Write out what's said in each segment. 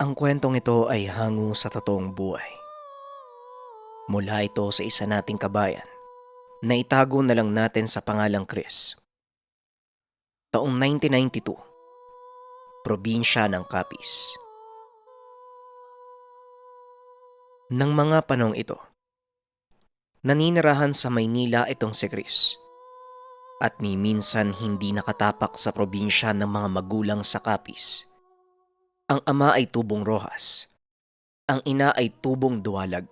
Ang kwentong ito ay hango sa totoong buhay. Mula ito sa isa nating kabayan na itago na lang natin sa pangalang Chris. Taong 1992, probinsya ng Capiz. Nang mga panong ito, naninirahan sa Maynila itong si Chris at ni minsan hindi nakatapak sa probinsya ng mga magulang sa Capiz. Ang ama ay tubong Rojas, ang ina ay tubong Duwalag.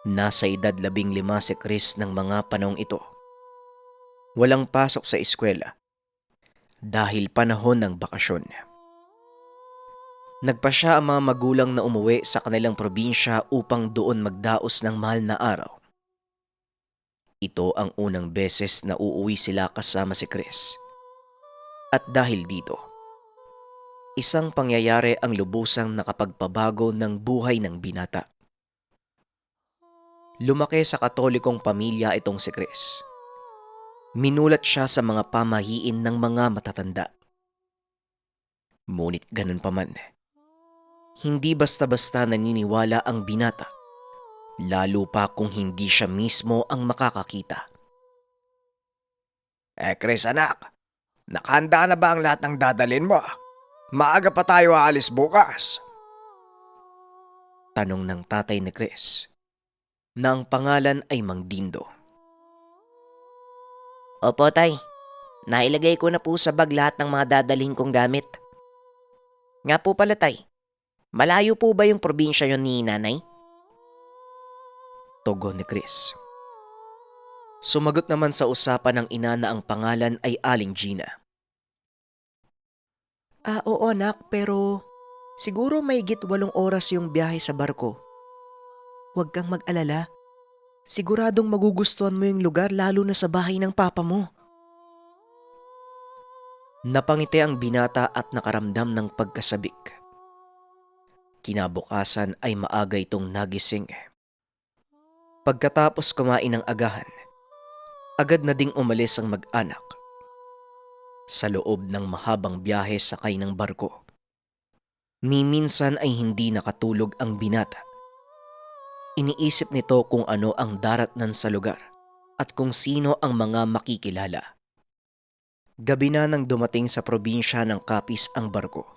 Nasa edad 15 si Chris ng mga panong ito. Walang pasok sa eskwela dahil panahon ng bakasyon. Nagpasya ang mga magulang na umuwi sa kanilang probinsya upang doon magdaos ng mahal na araw. Ito ang unang beses na uuwi sila kasama si Chris. At dahil dito, isang pangyayari ang lubusang nakapagpabago ng buhay ng binata. Lumaki sa katolikong pamilya itong si Chris. Minulat siya sa mga pamahiin ng mga matatanda. Ngunit ganun pa man, hindi basta-basta naniniwala ang binata, lalo pa kung hindi siya mismo ang makakakita. Chris anak, nakahanda na ba ang lahat ng dadalhin mo? Maaga pa tayo aalis bukas. Tanong ng tatay ni Chris, na ang pangalan ay Mang Dindo. Opo, tay. Nailagay ko na po sa bag lahat ng mga dadalhin kong gamit. Nga po pala, tay. Malayo po ba yung probinsya yon ni nanay? Tugon ni Chris. Sumagot naman sa usapan ng ina na ang pangalan ay Aling Gina. Oo anak, pero siguro mahigit 8 oras yung biyahe sa barko. Huwag kang mag-alala. Siguradong magugustuhan mo yung lugar lalo na sa bahay ng papa mo. Napangiti ang binata at nakaramdam ng pagkasabik. Kinabukasan ay maaga itong nagising. Pagkatapos kumain ng agahan, agad na ding umalis ang mag-anak. Sa loob ng mahabang biyahe sakay ng barko, ni minsan ay hindi nakatulog ang binata. Iniisip nito kung ano ang daratnan sa lugar at kung sino ang mga makikilala. Gabi na nang dumating sa probinsya ng Capiz ang barko.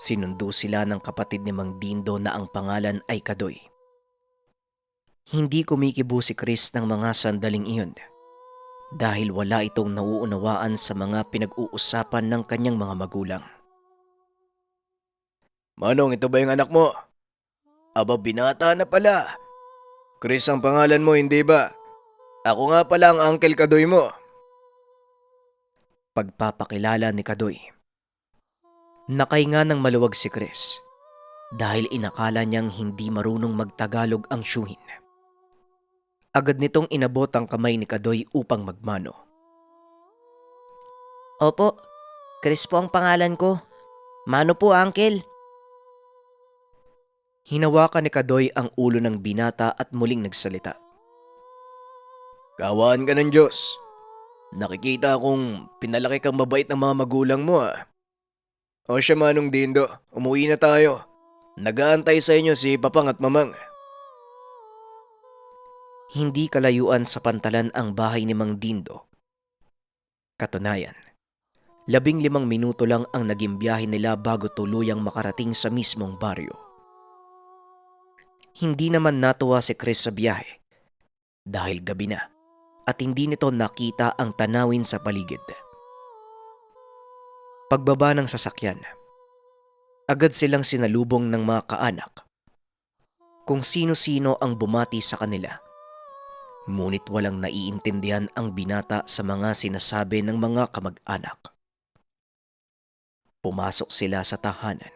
Sinundo sila ng kapatid ni Mang Dindo na ang pangalan ay Kadoy. Hindi kumikibo si Chris ng mga sandaling iyon dahil wala itong nauunawaan sa mga pinag-uusapan ng kanyang mga magulang. Manong, ito ba yung anak mo? Aba, binata na pala. Chris ang pangalan mo, hindi ba? Ako nga pala ang Uncle Kadoy mo. Pagpapakilala ni Kadoy. Nakahinga ng maluwag si Chris dahil inakala niyang hindi marunong magtagalog ang syuhin. Agad nitong inabot ang kamay ni Kadoy upang magmano. Opo, Chris po ang pangalan ko. Mano po, uncle? Hinawakan ni Kadoy ang ulo ng binata at muling nagsalita. Kawaan ka ng Diyos. Nakikita kong pinalaki kang mabait ng mga magulang mo ah. O siya Manong Dindo, umuwi na tayo. Nag-aantay sa inyo si Papang at Mamang. Hindi kalayuan sa pantalan ang bahay ni Mang Dindo. Katunayan, 15 minuto lang ang naging biyahe nila bago tuluyang makarating sa mismong baryo. Hindi naman natuwa si Chris sa biyahe dahil gabi na at hindi nito nakita ang tanawin sa paligid. Pagbaba ng sasakyan, agad silang sinalubong ng mga kaanak kung sino-sino ang bumati sa kanila. Ngunit walang naiintindihan ang binata sa mga sinasabi ng mga kamag-anak. Pumasok sila sa tahanan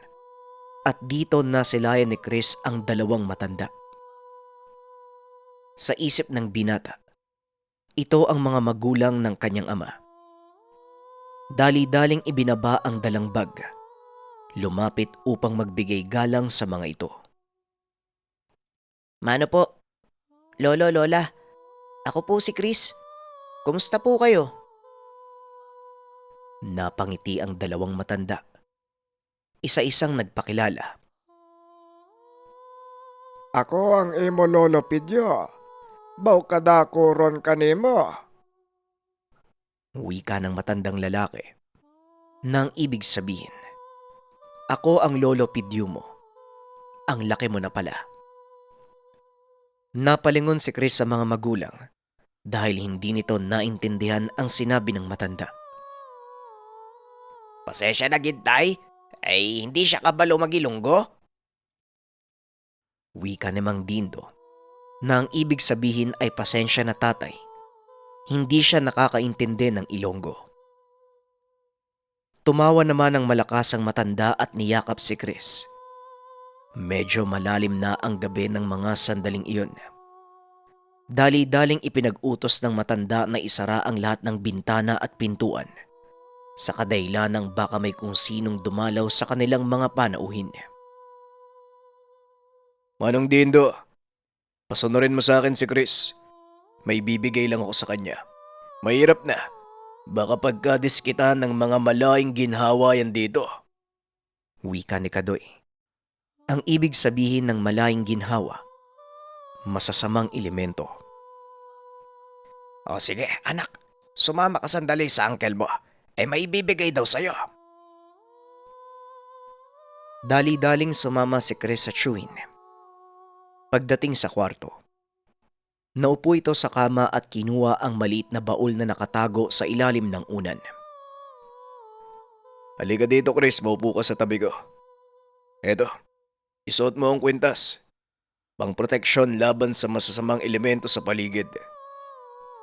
at dito nasilayan ni Chris ang dalawang matanda. Sa isip ng binata, ito ang mga magulang ng kanyang ama. Dali-daling ibinaba ang dalang bag. Lumapit upang magbigay galang sa mga ito. Mano po? Lolo, lola. Ako po si Chris. Kumusta po kayo? Napangiti ang dalawang matanda. isa-isang nagpakilala. Ako ang imo lolo Pidyo. Baw kadako ron kanimo. Wika ng matandang lalaki. Nang ibig sabihin, ako ang lolo Pidyo mo. Ang laki mo na pala. Napalingon si Chris sa mga magulang dahil hindi nito naintindihan ang sinabi ng matanda. Pasensya na gintay, ay hindi siya kabalo magilunggo. Wika ni Mang Dindo na ang ibig sabihin ay pasensya na tatay. Hindi siya nakakaintindi ng Ilonggo. Tumawa naman ng malakas ang matanda at niyakap si Chris. Medyo malalim na ang gabi ng mga sandaling iyon. Dali-daling ipinag-utos ng matanda na isara ang lahat ng bintana at pintuan sa kadahilan ng baka may kung sinong dumalaw sa kanilang mga panauhin. Manong Dindo, pasunurin mo sa akin si Chris. May bibigay lang ako sa kanya. Mahirap na. Baka pagkadiskitan ng mga malaking ginhawa yan dito. Wika ni Kadoy. Ang ibig sabihin ng malayang ginhawa, masasamang elemento. O sige, anak. Sumama ka sandali sa uncle mo. May bibigay daw sa'yo. Dali-daling sumama si Chris sa chewin. Pagdating sa kwarto, naupo ito sa kama at kinuha ang maliit na baul na nakatago sa ilalim ng unan. Halika dito Chris, maupo ka sa tabi ko. Eto, isuot mo ang kwintas. Pangproteksyon laban sa masasamang elemento sa paligid.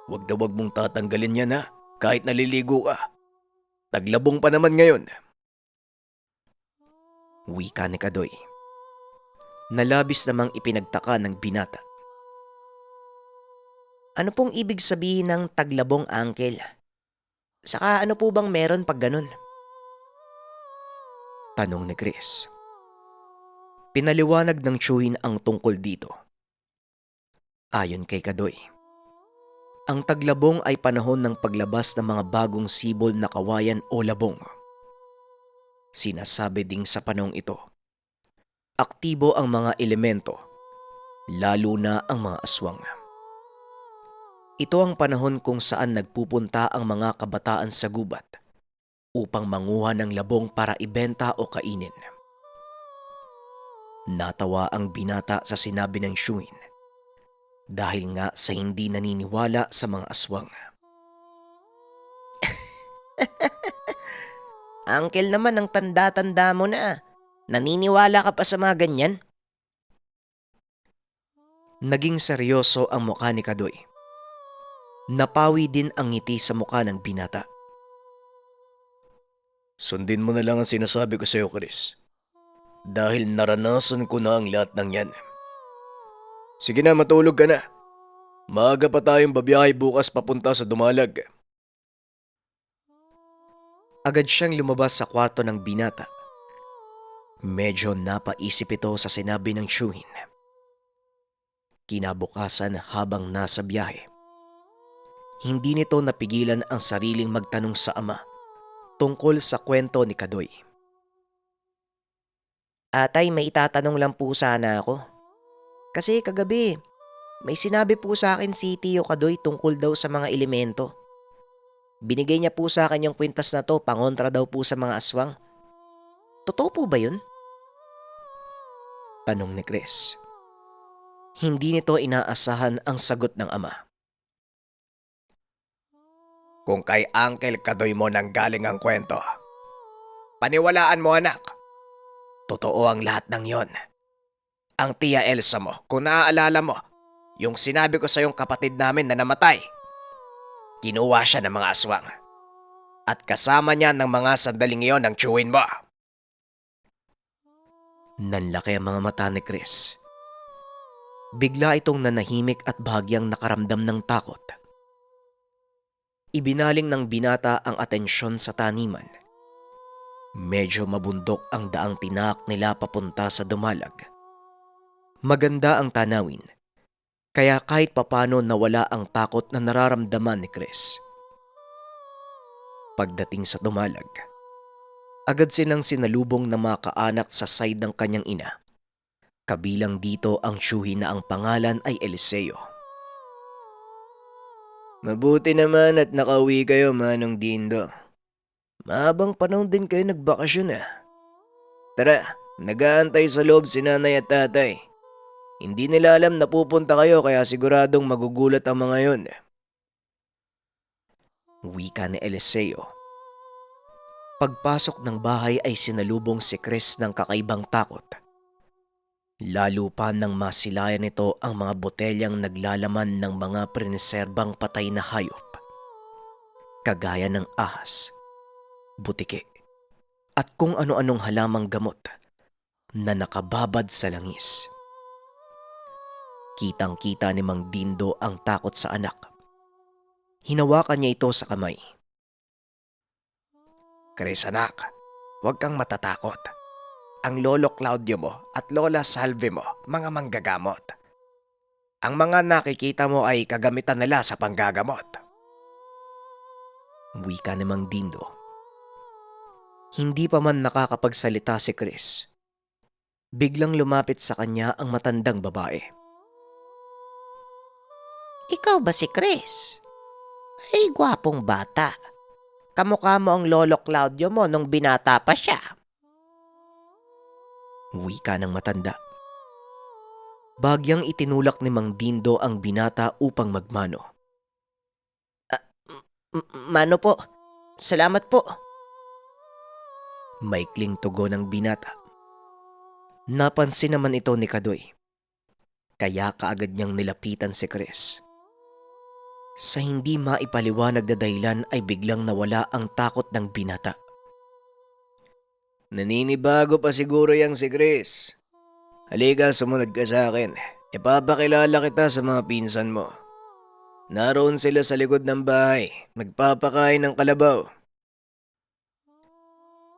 Huwag na huwag mong tatanggalin yan ha, kahit naliligo ka. Taglabong pa naman ngayon. Wika ni Kadoy. Nalabis namang ipinagtaka ng binata. Ano pong ibig sabihin ng taglabong, uncle? Saka ano po bang meron pag ganun? Tanong ni Chris. Pinaliwanag ng tiyuhin ang tungkol dito. Ayon kay Kadoy, ang taglabong ay panahon ng paglabas ng mga bagong sibol na kawayan o labong. Sinasabi ding sa panahong ito, aktibo ang mga elemento, lalo na ang mga aswang. Ito ang panahon kung saan nagpupunta ang mga kabataan sa gubat upang manguha ng labong para ibenta o kainin. Natawa ang binata sa sinabi ng tiyuhin dahil nga sa hindi naniniwala sa mga aswang. Uncle naman ang tanda-tanda mo na. Naniniwala ka pa sa mga ganyan? Naging seryoso ang mukha ni Kadoy. Napawi din ang ngiti sa mukha ng binata. Sundin mo na lang ang sinasabi ko sa iyo, Chris. Dahil naranasan ko na ang lahat ng yan. Sige na, matulog ka na. Maaga pa tayong babiyahe bukas papunta sa Dumalag. Agad siyang lumabas sa kwarto ng binata. Medyo napaisip ito sa sinabi ng tiyuhin. Kinabukasan habang nasa biyahe, hindi nito napigilan ang sariling magtanong sa ama tungkol sa kwento ni Kadoy. Atay, may itatanong lang po sana ako. Kasi kagabi, may sinabi po sa akin si Tio Kadoy tungkol daw sa mga elemento. Binigay niya po sa akin yung kwintas na to, pangontra daw po sa mga aswang. Totoo po ba yun? Tanong ni Chris. Hindi nito inaasahan ang sagot ng ama. Kung kay Uncle Kadoy mo nang galing ang kwento, paniwalaan mo anak. Totoo ang lahat ng yon. Ang Tia Elsa mo, kung naaalala mo, yung sinabi ko sa yung kapatid namin na namatay, kinuha siya ng mga aswang. At kasama niya ng mga sandaling iyon ng tiyuhin mo. Nanlaki ang mga mata ni Chris. Bigla itong nanahimik at bahagyang nakaramdam ng takot. Ibinaling ng binata ang atensyon sa taniman. Medyo mabundok ang daang tinahak nila papunta sa Dumalag. Maganda ang tanawin, kaya kahit papano nawala ang takot na nararamdaman ni Chris. Pagdating sa Dumalag, Agad silang sinalubong ng mga kaanak sa side ng kanyang ina. Kabilang dito ang tiyuhi na ang pangalan ay Eliseo. Mabuti naman at nakauwi kayo, Manong Dindo. Mahabang panahon din kayo nagbakasyon Tara, nag-aantay sa loob si nanay at tatay. Hindi nila alam na pupunta kayo kaya siguradong magugulat ang mga yon. Wika ni Eliseo. Pagpasok ng bahay ay sinalubong si Chris ng kakaibang takot. Lalo pa nang masilayan nito ang mga botelyang naglalaman ng mga preneserbang patay na hayop. Kagaya ng ahas, butike, at kung ano-anong halamang gamot na nakababad sa langis. Kitang-kita ni Mang Dindo ang takot sa anak. Hinawakan niya ito sa kamay. Chris anak, huwag kang matatakot. Ang lolo Claudio mo at lola Salve mo, mga manggagamot. Ang mga nakikita mo ay kagamitan nila sa panggagamot. Wika ni Mang Dindo. Hindi pa man nakakapagsalita si Chris. Biglang lumapit sa kanya ang matandang babae. Ikaw ba si Chris? Ay, gwapong bata. Kamukha mo ang lolo Claudio mo nung binata pa siya. Wika ng matanda. Bagyang itinulak ni Mang Dindo ang binata upang magmano. Mano po? Salamat po. Maikling tugon ng binata. Napansin naman ito ni Kadoy. Kaya kaagad niyang nilapitan si Chris. Sa hindi maipaliwanag na dahilan ay biglang nawala ang takot ng binata. Naninibago pa siguro yang si Chris. Halika, sumunod ka sa akin. Ipapakilala kita sa mga pinsan mo. Naroon sila sa likod ng bahay, nagpapakain ng kalabaw.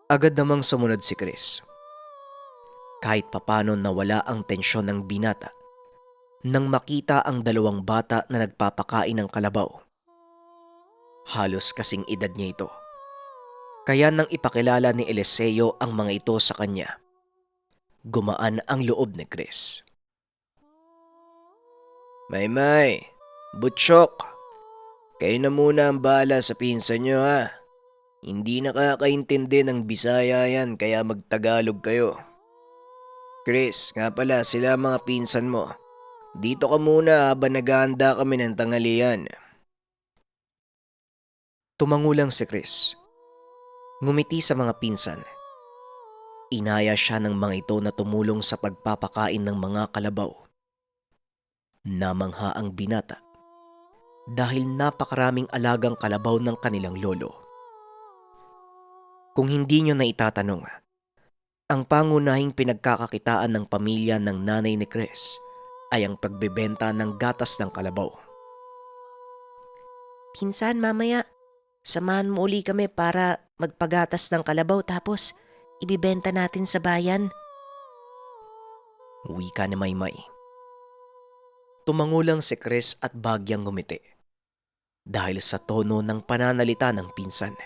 Agad namang sumunod si Chris. Kahit papano nawala ang tensyon ng binata nang makita ang dalawang bata na nagpapakain ng kalabaw. Halos kasing edad niya ito. Kaya nang ipakilala ni Eliseo ang mga ito sa kanya, gumaan ang loob ni Chris. Maymay, Butchok, kayo na muna ang bahala sa pinsan nyo Hindi nakakaintindi ng Bisaya yan kaya magtagalog kayo. Chris, nga pala sila mga pinsan mo. Dito ka muna habang naghahanda kami ng tanghalian. Tumangulang si Chris. Ngumiti sa mga pinsan. Inaya siya ng mga ito na tumulong sa pagpapakain ng mga kalabaw. Namangha ang binata dahil napakaraming alagang kalabaw ng kanilang lolo. Kung hindi nyo na itatanong, ang pangunahing pinagkakakitaan ng pamilya ng nanay ni Chris ay ang pagbebenta ng gatas ng kalabaw. Pinsan, mamaya, samahan mo uli kami para magpagatas ng kalabaw tapos ibibenta natin sa bayan. Wika ni Maymay. Tumangulang si Chris at bagyang ngumiti dahil sa tono ng pananalita ng pinsan.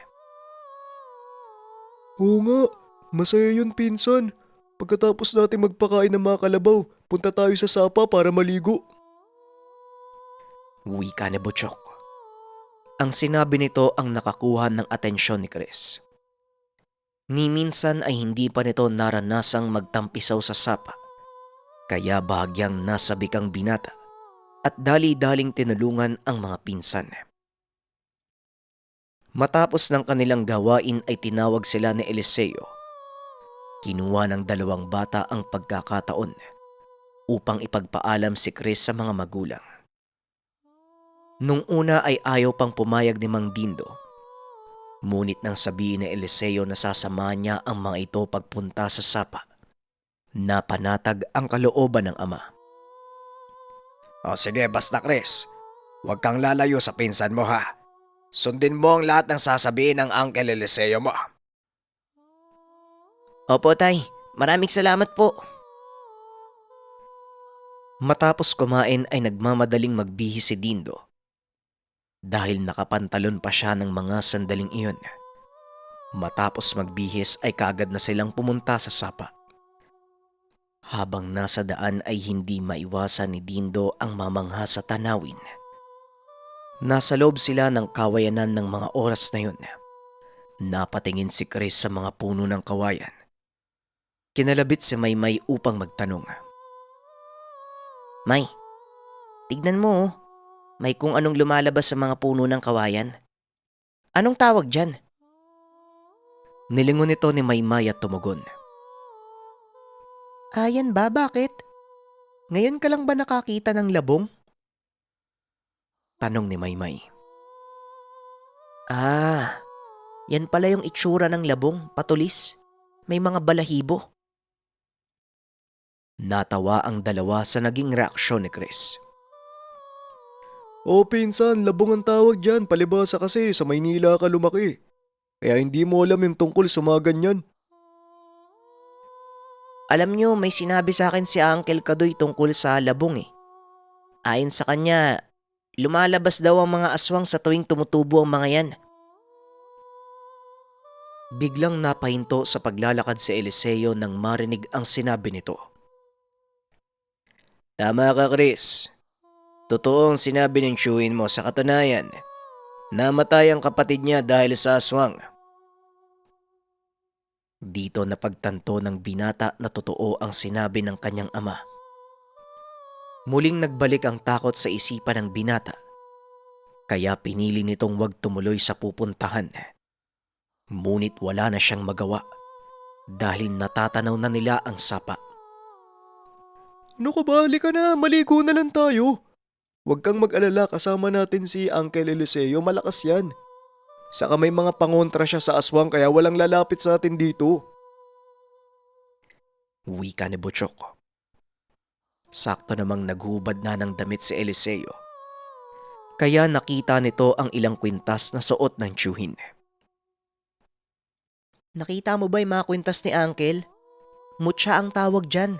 Oo nga, masaya yun pinsan. Pagkatapos natin magpakain ng mga kalabaw, punta tayo sa sapa para maligo. Wika ni Butchok. Ang sinabi nito ang nakakuha ng atensyon ni Chris. Ni minsan ay hindi pa nito naranasang magtampisaw sa sapa, kaya bahagyang nasabik ang binata at dali-daling tinulungan ang mga pinsan. Matapos ng kanilang gawain ay tinawag sila ni Eliseo. Kinuha ng dalawang bata ang pagkakataon upang ipagpaalam si Chris sa mga magulang. Nung una ay ayaw pang pumayag ni Mang Dindo. Ngunit nang sabihin ni Eliseo na sasamahan niya ang mga ito pagpunta sa sapa, napanatag ang kalooban ng ama. O sige, basta Chris. Huwag kang lalayo sa pinsan mo Sundin mo ang lahat ng sasabihin ng Uncle Eliseo mo. Opo, tay. Maraming salamat po. Matapos kumain ay nagmamadaling magbihis si Dindo. Dahil nakapantalon pa siya ng mga sandaling iyon. Matapos magbihis ay kaagad na silang pumunta sa sapa. Habang nasa daan ay hindi maiwasan ni Dindo ang mamangha sa tanawin. Nasa loob sila ng kawayanan ng mga oras na yun. Napatingin si Chris sa mga puno ng kawayan. Kinalabit si Maymay upang magtanong. May, tignan mo oh. May kung anong lumalabas sa mga puno ng kawayan. Anong tawag dyan? Nilingon ito ni Maymay at tumugon. Ayan ba? Bakit? Ngayon ka lang ba nakakita ng labong? Tanong ni Maymay. Ah, yan pala yung itsura ng labong, patulis. May mga balahibo. Natawa ang dalawa sa naging reaksyon ni Chris. O pinsan, labong ang tawag dyan. Palibasa kasi sa Maynila ka lumaki. Kaya hindi mo alam yung tungkol sa mga ganyan. Alam nyo, may sinabi sa akin si Uncle Kadoy tungkol sa labong eh. Ayon sa kanya, lumalabas daw ang mga aswang sa tuwing tumutubo ang mga yan. Biglang napahinto sa paglalakad si Eliseo nang marinig ang sinabi nito. Tama ka, Chris. Totoo ang sinabi ng tiyuhin mo. Sa katunayan, namatay ang kapatid niya dahil sa aswang. Dito napagtanto ng binata na totoo ang sinabi ng kanyang ama. Muling nagbalik ang takot sa isipan ng binata, kaya pinili nitong wag tumuloy sa pupuntahan. Ngunit wala na siyang magawa dahil natatanaw na nila ang sapa. Ano ka ba? Halika na, maligo na lang tayo. Huwag kang mag-alala, kasama natin si Uncle Eliseo, malakas yan. Saka may mga pangontra siya sa aswang kaya walang lalapit sa atin dito. Wika ni Butchok. Sakto namang naghubad na ng damit si Eliseo. Kaya nakita nito ang ilang kwintas na suot ng tiyuhin. Nakita mo ba yung mga kwintas ni Uncle? Mutya ang tawag dyan.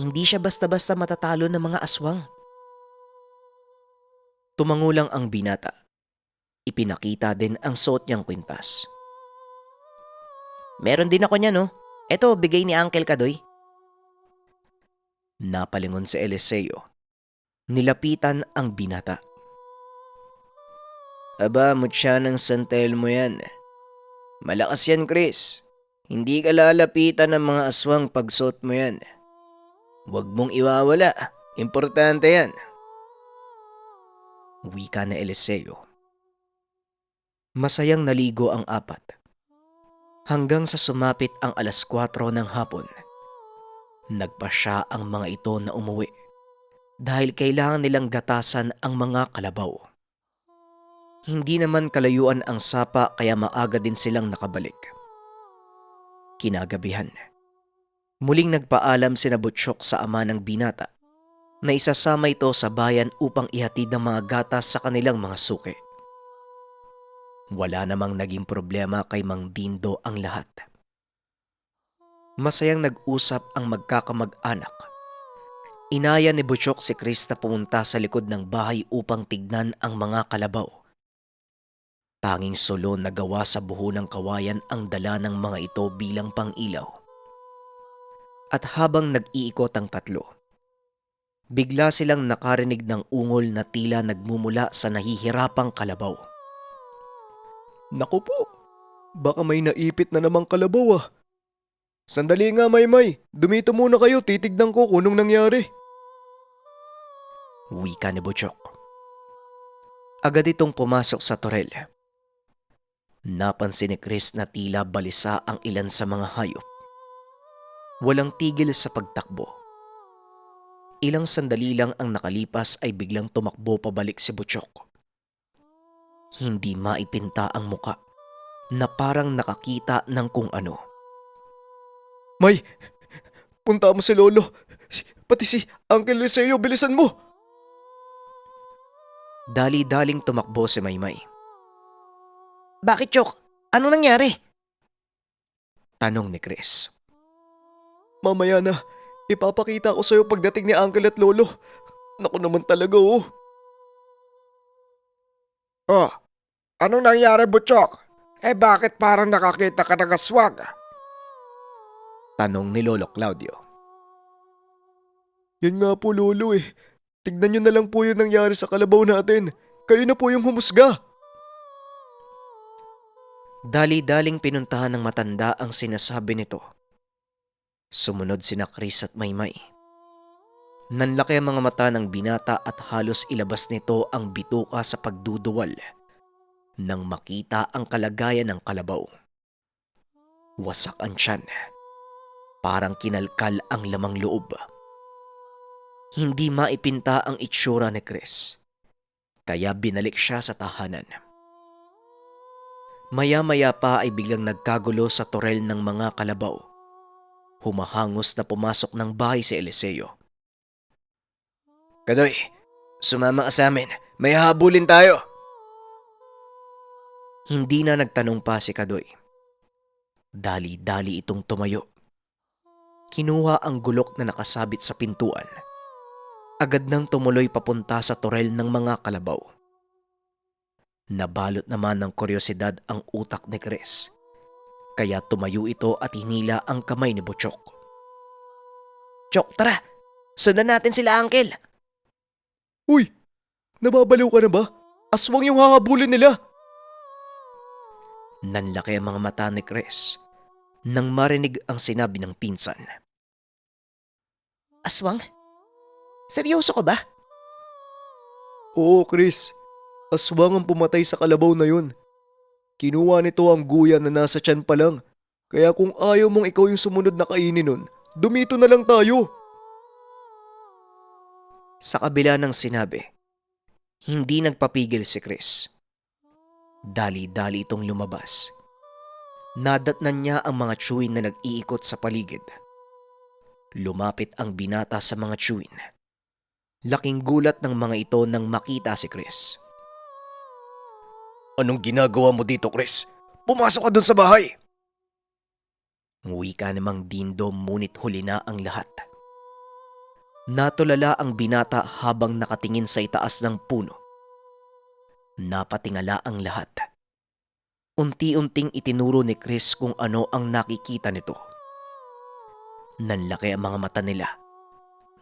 Hindi siya basta-basta matatalo ng mga aswang. Tumangulang ang binata. Ipinakita din ang suot niyang kwintas. Meron din ako niya no. Eto, bigay ni Uncle Kadoy. Napalingon si Eliseo. Nilapitan ang binata. Aba, mutya ng santel mo yan. Malakas yan, Chris. Hindi ka lalapitan ng mga aswang pagsuot mo yan. Huwag mong iwawala. Importante yan. Wika na Eliseo. Masayang naligo ang apat. Hanggang sa sumapit ang 4:00 ng hapon. Nagpasya ang mga ito na umuwi dahil kailangan nilang gatasan ang mga kalabaw. Hindi naman kalayuan ang sapa kaya maaga din silang nakabalik. Kinagabihan, muling nagpaalam sina Butchok sa ama ng binata na isasama ito sa bayan upang ihatid ang mga gatas sa kanilang mga suki. Wala namang naging problema kay Mang Dindo ang lahat. Masayang nag-usap ang magkakamag-anak. Inaya ni Butchok si Chris na pumunta sa likod ng bahay upang tignan ang mga kalabaw. Tanging solo na gawa sa buho ng kawayan ang dala ng mga ito bilang pang-ilaw. At habang nag-iikot ang tatlo, bigla silang nakarinig ng ungol na tila nagmumula sa nahihirapang kalabaw. Naku po, baka may naipit na namang kalabaw ah. Sandali nga, Maymay. Dumito muna kayo, titignan ko kung anong nangyari. Wika ni Butchok. Agad itong pumasok sa torel. Napansin ni Chris na tila balisa ang ilan sa mga hayop. Walang tigil sa pagtakbo. Ilang sandali lang ang nakalipas ay biglang tumakbo pabalik si Butchok. Hindi maipinta ang muka na parang nakakita ng kung ano. May, punta mo si Lolo. Pati si Uncle Eliseo, bilisan mo. Dali-daling tumakbo si Maymay. Bakit, Chok? Ano nangyari? Tanong ni Chris. Mamaya na, ipapakita ko sa'yo pagdating ni Uncle at Lolo. Naku naman talaga oh. Oh, anong nangyari, Butchok? Bakit parang nakakita ka ng aswang? Tanong ni Lolo Claudio. Yun nga po lolo eh. Tignan nyo na lang po yung nangyari sa kalabaw natin. Kayo na po yung humusga. Dali-daling pinuntahan ng matanda ang sinasabi nito. Sumunod sina Chris at Maymay. Nanlaki ang mga mata ng binata at halos ilabas nito ang bituka sa pagduduwal nang makita ang kalagayan ng kalabaw. Wasak ang tiyan. Parang kinalkal ang lamang loob. Hindi maipinta ang itsura ni Chris, kaya binalik siya sa tahanan. Maya-maya pa ay biglang nagkagulo sa torel ng mga kalabaw. Humahangos na pumasok ng bahay si Eliseo. Kadoy, sumama ka sa amin. May habulin tayo. Hindi na nagtanong pa si Kadoy. Dali-dali itong tumayo. Kinuha ang gulok na nakasabit sa pintuan. Agad nang tumuloy papunta sa torel ng mga kalabaw. Nabalot naman ng kuryosidad ang utak ni Chris, kaya tumayo ito at hinila ang kamay ni Butchok. Chok, tara! Sundan natin sila, Uncle! Uy! Nababaliw ka na ba? Aswang yung hahabulin nila. Nanlaki ang mga mata ni Chris nang marinig ang sinabi ng pinsan. Aswang? Seryoso ka ba? Oo, Chris. Aswang ang pumatay sa kalabaw na yun. Kinuha nito ang guya na nasa tiyan pa lang. Kaya kung ayaw mong ikaw yung sumunod na kainin nun, dumito na lang tayo. Sa kabila ng sinabi, hindi nagpapigil si Chris. Dali-dali itong lumabas. Nadatnan niya ang mga tiyuin na nag-iikot sa paligid. Lumapit ang binata sa mga tiyuin. Laking gulat ng mga ito nang makita si Chris. Anong ginagawa mo dito, Chris? Pumasok ka dun sa bahay. Wika ni Mang Dindo ngunit huli na ang lahat. Natulala ang binata habang nakatingin sa itaas ng puno. Napatingala ang lahat. Unti-unting itinuro ni Chris kung ano ang nakikita nito. Nanlaki ang mga mata nila.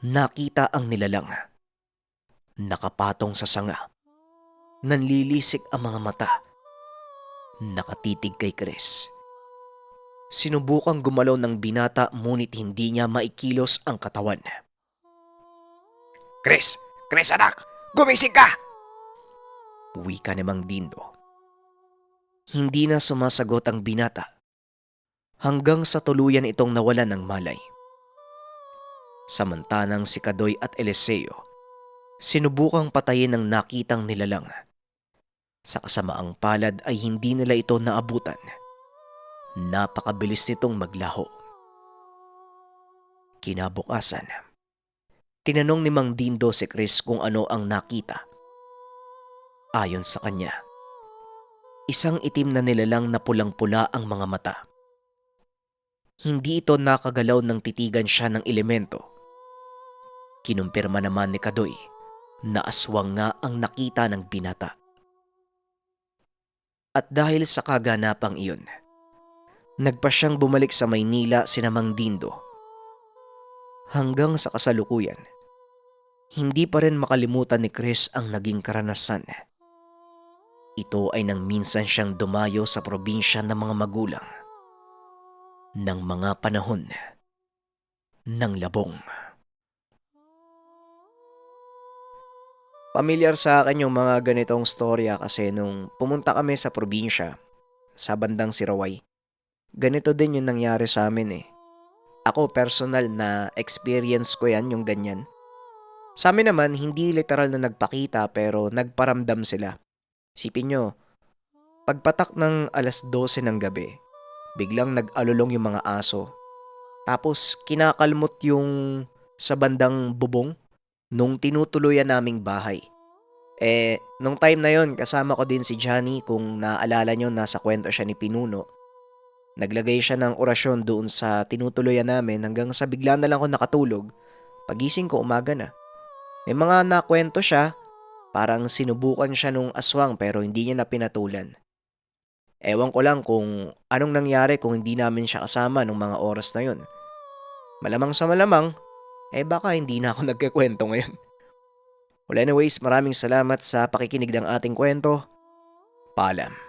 Nakita ang nilalang. Nakapatong sa sanga. Nanlilisik ang mga mata. Nakatitig kay Chris. Sinubukang gumalaw ng binata ngunit hindi niya maikilos ang katawan. Chris! Chris anak! Gumising ka! Wika ni Mang Dindo. Hindi na sumasagot ang binata hanggang sa tuluyan itong nawalan ng malay. Samantalang si Kadoy at Eliseo sinubukang patayin ng nakitang nilalang. Sa kasamaang palad ay hindi nila ito naabutan. Napakabilis nitong maglaho. Kinabukasan, tinanong ni Mang Dindo si Chris kung ano ang nakita. Ayon sa kanya, isang itim na nilalang na pulang-pula ang mga mata. Hindi ito nakagalaw nang titigan siya ng elemento. Kinumpirma naman ni Kadoy na aswang nga ang nakita ng binata. At dahil sa kaganapang iyon, nagpa siyang bumalik sa Maynila sina Mang Dindo. Hanggang sa kasalukuyan, hindi pa rin makalimutan ni Chris ang naging karanasan. Ito ay nang minsan siyang dumayo sa probinsya ng mga magulang ng mga panahon ng labong. Pamilyar sa akin yung mga ganitong storya kasi nung pumunta kami sa probinsya, sa bandang Siraway, ganito din yung nangyari sa amin eh. Ako personal na experience ko yan, yung ganyan. Sa amin naman, hindi literal na nagpakita pero nagparamdam sila. Sipin nyo, pagpatak ng 12:00 ng gabi, biglang nag-alulong yung mga aso. Tapos kinakalmot yung sa bandang bubong nung tinutuluyan naming bahay. Nung time na yon kasama ko din si Johnny, kung naalala nyo nasa kwento siya ni Pinuno. Naglagay siya ng orasyon doon sa tinutuluyan namin hanggang sa bigla na lang ako nakatulog. Pagising ko umaga na. May mga nakwento siya, parang sinubukan siya nung aswang pero hindi niya na pinatulan. Ewan ko lang kung anong nangyari kung hindi namin siya kasama nung mga oras na yun. Malamang sa malamang, baka hindi na ako nagkikwento ngayon. Well anyways, maraming salamat sa pakikinig ng ating kwento. Paalam.